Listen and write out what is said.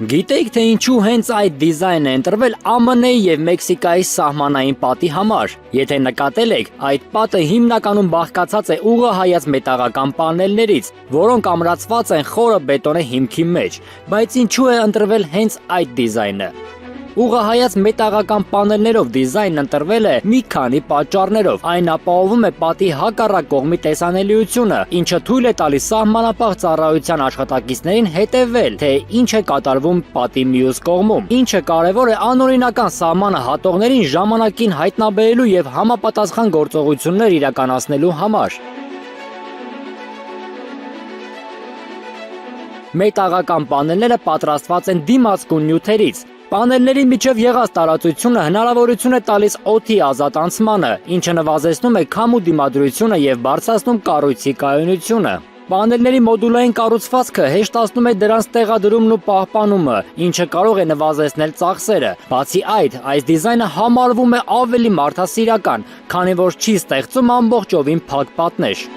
Գիտեք, թե ինչու հենց այդ դիզայնը է ընտրվել ԱՄՆ-ի եւ Մեքսիկայի սահմանային պատի համար։ Եթե նկատել եք, այդ պատը հիմնականում բաղկացած է ուղղահայաց մետաղական պանելներից, որոնք ամրացված են խորը բետոնե հիմքի մեջ, բայց ինչու է ընտրվել հենց այդ դիզայնը։ Ուղղահայաց մետաղական պանելներով դիզայնն ընտրվել է մի քանի պատճառներով։ Այն ապահովում է պատի հակառակ կողմի տեսանելիությունը, ինչը թույլ է տալիս սահմանապահ ծառայության աշխատակիցներին հետևել, թե ինչ է կատարվում պատի մյուս կողմում, ինչը կարևոր է անօրինական սահմանը հատողներին ժամանակին հայտնաբերելու եւ համապատասխան գործողություններ իրականացնելու համար։ Մետաղական պանելները պատրաստված են դիմացկուն նյութերից։ Պանելների միջև եղած տարածությունը հնարավորություն է տալիս օդի ազատ անցմանը, ինչը նվազեցնում է քամու դիմադրությունը եւ բարձրացնում կառույցի կայունությունը։ Պանելների մոդուլային կառուցվածքը հեշտացնում է դրանց տեղադրումն ու պահպանումը, ինչը կարող է նվազեցնել ծախսերը։ Բացի այդ, այս դիզայնը համարվում է ավելի մարդասիրական, քանի որ չի ստեղծում ամբողջովին փակ պատնեշ։